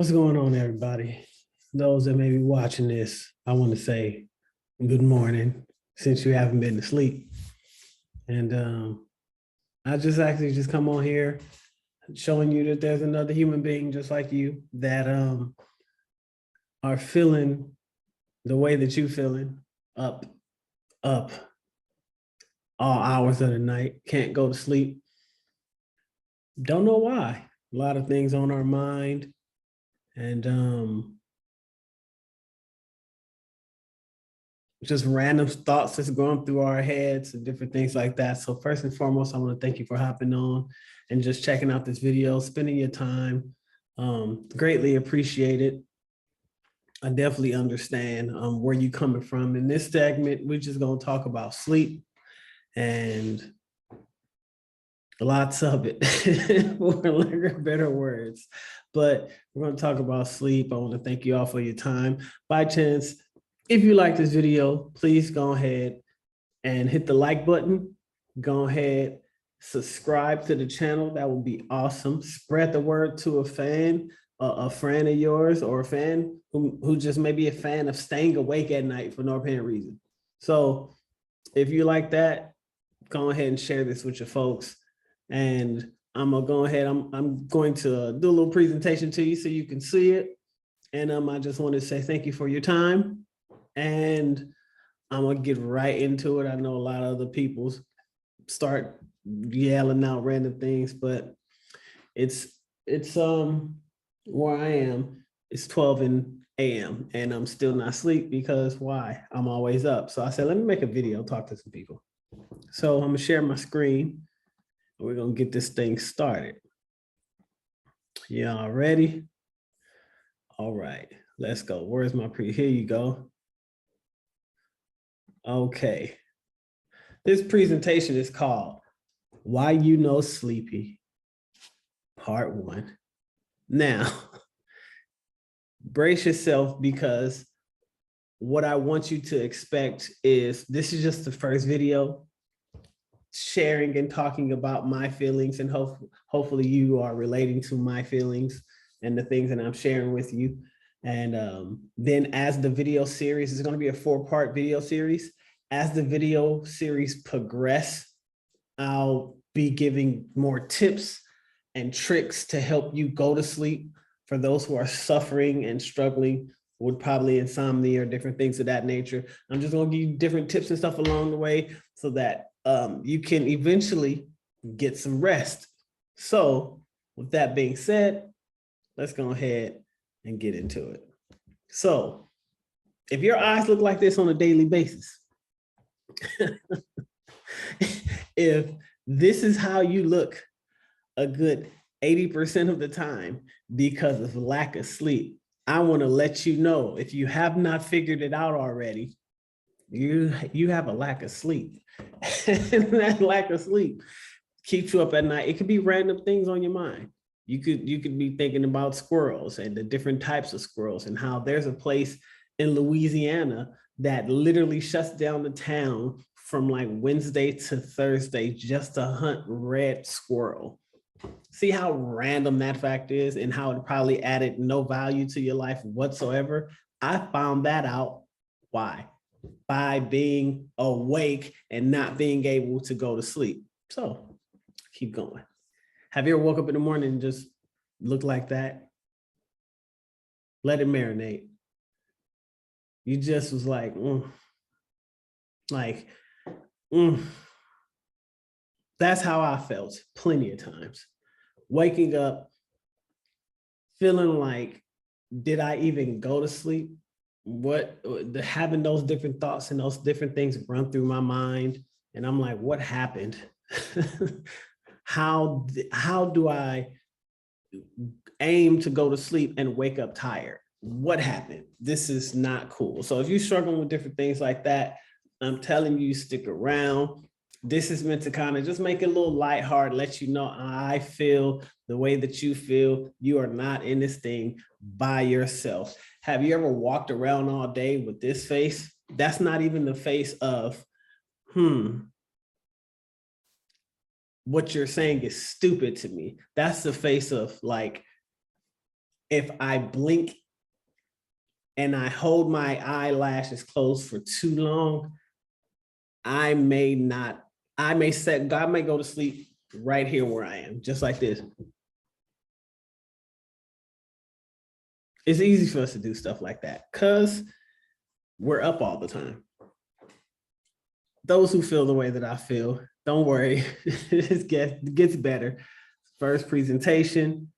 What's going on, everybody? Those that may be watching this, I want to say good morning since you haven't been to sleep. And I just actually just come on here showing you that there's another human being just like you that are feeling the way that you feeling up, up all hours of the night, can't go to sleep. Don't know why. A lot of things on our mind. And just random thoughts that's going through our heads and different things like that. So first and foremost, I want to thank you for hopping on and just checking out this video, spending your time. Greatly appreciate it. I definitely understand where you're coming from. In this segment, we're just going to talk about sleep and lots of it, for lack of better words. But we're going to talk about sleep. I want to thank you all for your time. By chance, if you like this video, please go ahead and hit the like button. Go ahead, subscribe to the channel. That would be awesome. Spread the word to a friend of yours, or a fan who just may be a fan of staying awake at night for no apparent reason. So if you like that, go ahead and share this with your folks. And I'm gonna go ahead. I'm going to do a little presentation to you so you can see it. And I just want to say thank you for your time. And I'm gonna get right into it. I know a lot of other people start yelling out random things, but it's where I am. It's 12 a.m. and I'm still not asleep because why? I'm always up. So I said, let me make a video, talk to some people. So I'm gonna share my screen. And we're gonna get this thing started. Y'all ready? All right, let's go. Where's my Here you go. Okay. This presentation is called Why You Know Sleepy, Part 1. Now, brace yourself, because what I want you to expect is this is just the first video sharing and talking about my feelings, and hopefully you are relating to my feelings and the things that I'm sharing with you. And then as the video series, it's going to be a 4-part video series. As the video series progress, I'll be giving more tips and tricks to help you go to sleep for those who are suffering and struggling with probably insomnia or different things of that nature. I'm just going to give you different tips and stuff along the way so that you can eventually get some rest. So with that being said, let's go ahead and get into it. So if your eyes look like this on a daily basis, if this is how you look a good 80% of the time because of lack of sleep, I want to let you know, if you have not figured it out already, you have a lack of sleep. And that lack of sleep keeps you up at night. It could be random things on your mind. You could be thinking about squirrels and the different types of squirrels, and how there's a place in Louisiana that literally shuts down the town from like Wednesday to Thursday just to hunt red squirrel. See how random that fact is, and how it probably added no value to your life whatsoever. I found that out. Why? By being awake and not being able to go to sleep. So keep going. Have you ever woke up in the morning and just looked like that? Let it marinate. You just was like, That's how I felt plenty of times. Waking up, feeling like, did I even go to sleep? Having those different thoughts and those different things run through my mind. And I'm like, what happened? How do I aim to go to sleep and wake up tired? What happened? This is not cool. So if you're struggling with different things like that, I'm telling you, stick around. This is meant to kind of just make it a little lighthearted, let you know I feel the way that you feel. You are not in this thing by yourself. Have you ever walked around all day with this face? That's not even the face of, what you're saying is stupid to me. That's the face of like, if I blink and I hold my eyelashes closed for too long, I may go to sleep right here where I am, just like this. It's easy for us to do stuff like that because we're up all the time. Those who feel the way that I feel, don't worry, it gets better. First presentation,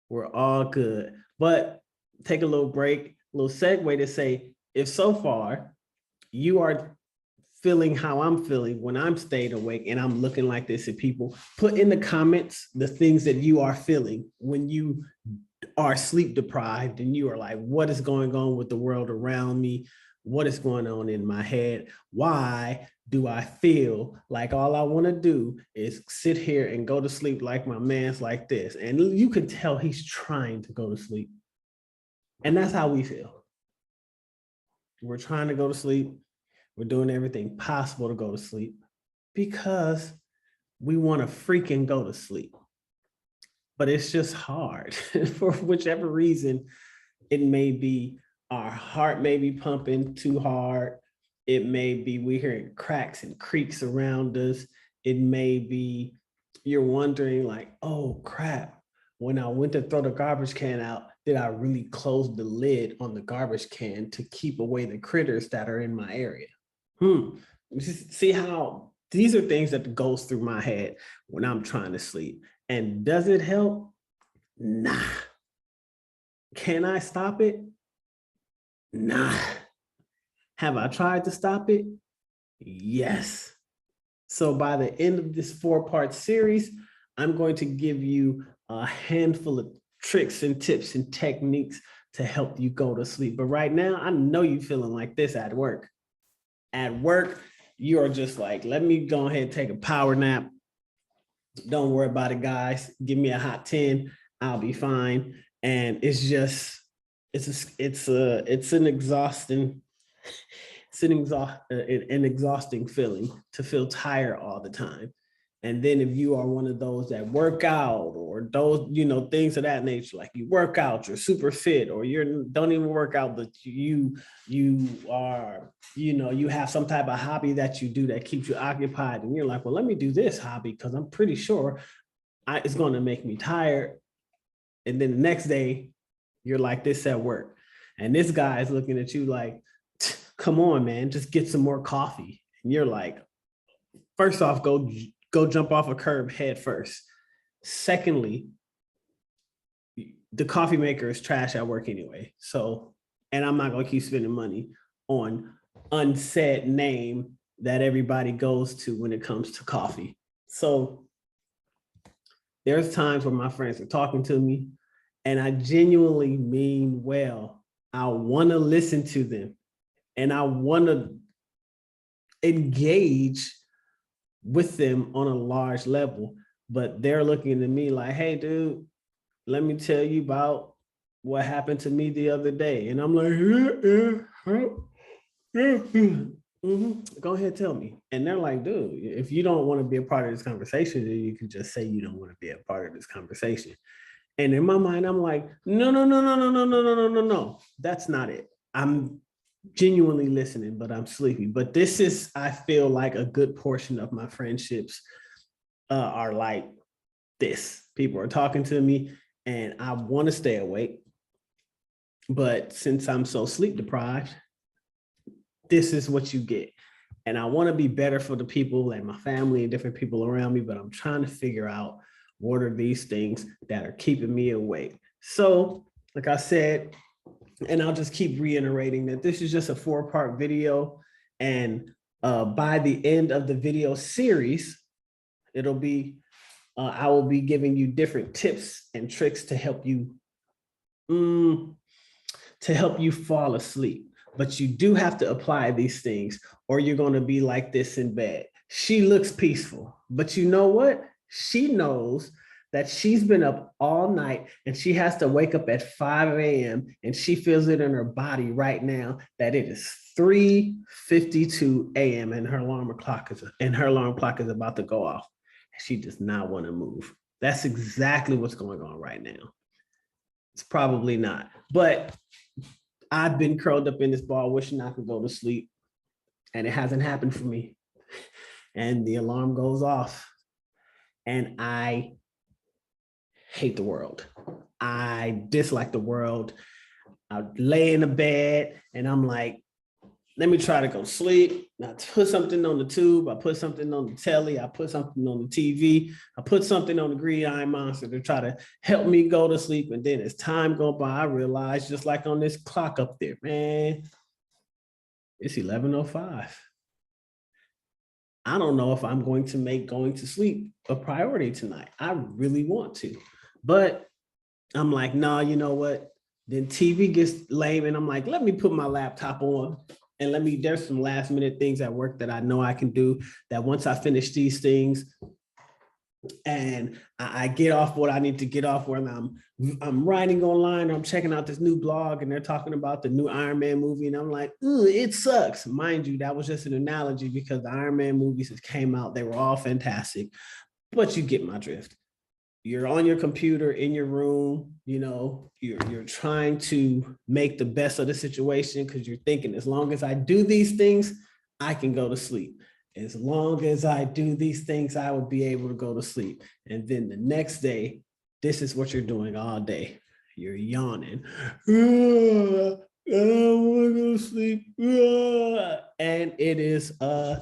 we're all good. But take a little break, a little segue to say, if so far you are feeling how I'm feeling when I'm staying awake and I'm looking like this at people, put in the comments the things that you are feeling when you are sleep deprived and you are like, what is going on with the world around me? What is going on in my head? Why do I feel like all I want to do is sit here and go to sleep like my man's like this? And you can tell he's trying to go to sleep. And that's how we feel. We're trying to go to sleep. We're doing everything possible to go to sleep because we want to freaking go to sleep. But it's just hard for whichever reason. It may be our heart may be pumping too hard. It may be we're hearing cracks and creaks around us. It may be you're wondering like, oh crap, when I went to throw the garbage can out, did I really close the lid on the garbage can to keep away the critters that are in my area? See how these are things that goes through my head when I'm trying to sleep. And does it help? Nah. Can I stop it? Nah. Have I tried to stop it? Yes. So by the end of this 4-part series, I'm going to give you a handful of tricks and tips and techniques to help you go to sleep. But right now, I know you're feeling like this at work. At work, you are just like, let me go ahead and take a power nap. Don't worry about it, guys. Give me a hot 10. I'll be fine. And it's just, it's an exhausting feeling to feel tired all the time. And then if you are one of those that work out or those, things of that nature, like you work out, you're super fit, or you don't even work out, but you are, you have some type of hobby that you do that keeps you occupied. And you're like, well, let me do this hobby because I'm pretty sure it's going to make me tired. And then the next day, you're like this at work. And this guy is looking at you like, come on, man, just get some more coffee. And you're like, first off, go jump off a curb head first. Secondly, the coffee maker is trash at work anyway. So, and I'm not going to keep spending money on unsaid name that everybody goes to when it comes to coffee. So there's times where my friends are talking to me and I genuinely mean well. I want to listen to them and I want to engage with them on a large level, but they're looking at me like, hey, dude, let me tell you about what happened to me the other day. And I'm like, go ahead, tell me. And they're like, dude, if you don't want to be a part of this conversation, then you can just say you don't want to be a part of this conversation. And in my mind, I'm like, no. That's not it. I'm genuinely listening, but I'm sleepy. But this is, I feel like a good portion of my friendships are like this. People are talking to me and I want to stay awake. But since I'm so sleep deprived, this is what you get. And I want to be better for the people and my family and different people around me, but I'm trying to figure out what are these things that are keeping me awake. So, like I said, and I'll just keep reiterating that this is just a 4-part video. And by the end of the video series, it'll be, I will be giving you different tips and tricks to help you fall asleep. But you do have to apply these things or you're going to be like this in bed. She looks peaceful, but you know what? She knows that she's been up all night and she has to wake up at 5 a.m. and she feels it in her body right now that it is 3:52 a.m. and her alarm clock is about to go off. She does not want to move. That's exactly what's going on right now. It's probably not. But I've been curled up in this ball wishing I could go to sleep, and it hasn't happened for me. And the alarm goes off, and I hate the world. I dislike the world. I lay in the bed and I'm like, let me try to go to sleep. I put something on the tube. I put something on the telly. I put something on the TV. I put something on the gridiron monster to try to help me go to sleep. And then as time goes by, I realize, just like on this clock up there, man, it's 11:05. I don't know if I'm going to make going to sleep a priority tonight. I really want to, but I'm like, nah, you know what? Then TV gets lame and I'm like, let me put my laptop on and there's some last minute things at work that I know I can do, that once I finish these things and I get off what I need to get off, when I'm writing online, or I'm checking out this new blog and they're talking about the new Iron Man movie. And I'm like, it sucks. Mind you, that was just an analogy because the Iron Man movies that came out, they were all fantastic, but you get my drift. You're on your computer in your room, you're trying to make the best of the situation because you're thinking, as long as I do these things, I can go to sleep. As long as I do these things, I will be able to go to sleep. And then the next day, this is what you're doing all day. You're yawning. I don't want to go to sleep. And it is a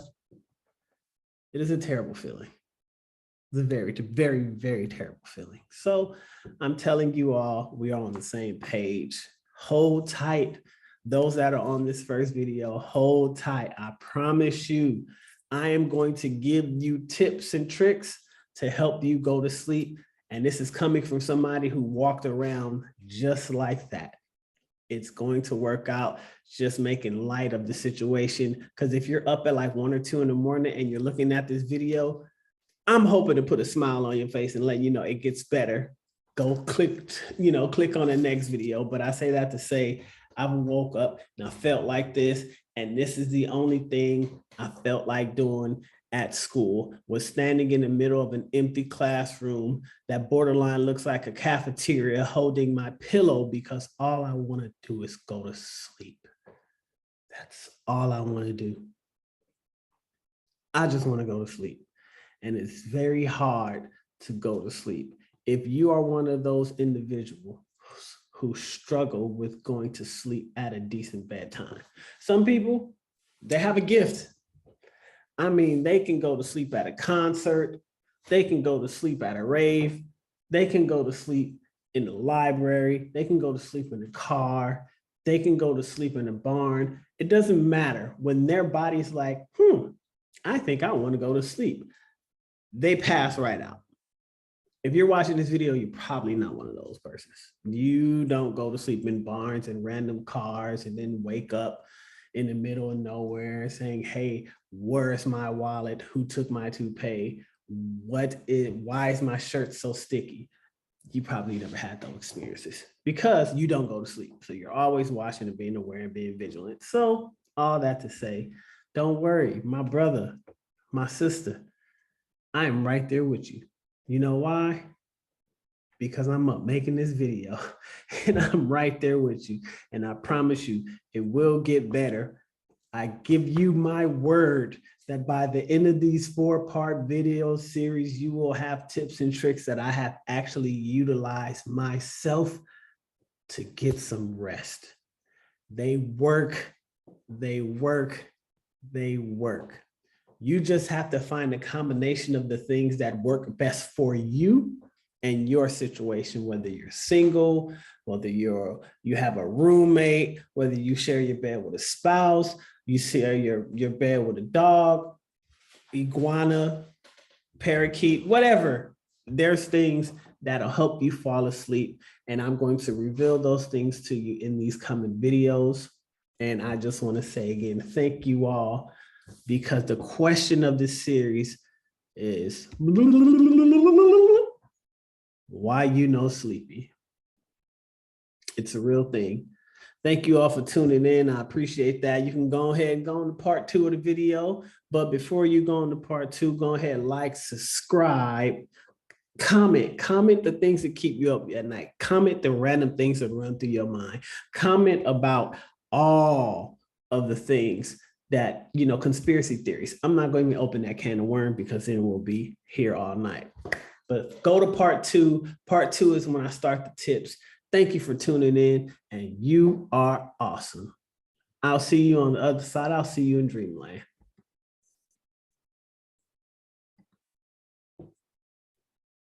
terrible feeling. It's a very, very, very terrible feeling. So I'm telling you all, we are on the same page. Hold tight. Those that are on this first video, hold tight. I promise you, I am going to give you tips and tricks to help you go to sleep. And this is coming from somebody who walked around just like that. It's going to work out, just making light of the situation. Because if you're up at like 1 or 2 in the morning and you're looking at this video, I'm hoping to put a smile on your face and let you know it gets better. Go click on the next video. But I say that to say, I woke up and I felt like this, and this is the only thing I felt like doing at school, was standing in the middle of an empty classroom that borderline looks like a cafeteria, holding my pillow because all I want to do is go to sleep. That's all I want to do. I just want to go to sleep. And it's very hard to go to sleep. If you are one of those individuals who struggle with going to sleep at a decent bedtime, some people, they have a gift. I mean, they can go to sleep at a concert. They can go to sleep at a rave. They can go to sleep in the library. They can go to sleep in the car. They can go to sleep in a barn. It doesn't matter. When their body's like, I think I want to go to sleep, they pass right out. If you're watching this video, you're probably not one of those persons. You don't go to sleep in barns and random cars and then wake up in the middle of nowhere saying, hey, where's my wallet? Who took my toupee? Why is my shirt so sticky? You probably never had those experiences because you don't go to sleep. So you're always watching and being aware and being vigilant. So all that to say, don't worry, my brother, my sister, I am right there with you. You know why? Because I'm up making this video and I'm right there with you. And I promise you, it will get better. I give you my word that by the end of these 4-part video series, you will have tips and tricks that I have actually utilized myself to get some rest. They work, they work, they work. You just have to find a combination of the things that work best for you and your situation, whether you're single, whether you have a roommate, whether you share your bed with a spouse, you share your bed with a dog, iguana, parakeet, whatever. There's things that'll help you fall asleep. And I'm going to reveal those things to you in these coming videos. And I just want to say again, thank you all, because the question of this series is, why you no sleepy? It's a real thing. Thank you all for tuning in. I appreciate that. You can go ahead and go on to part 2 of the video. But before you go on to part 2, go ahead and like, subscribe, comment the things that keep you up at night. Comment the random things that run through your mind. Comment about all of the things that, conspiracy theories. I'm not going to open that can of worm because then we'll be here all night. But go to part two. Part two is when I start the tips. Thank you for tuning in, and you are awesome. I'll see you on the other side. I'll see you in Dreamland.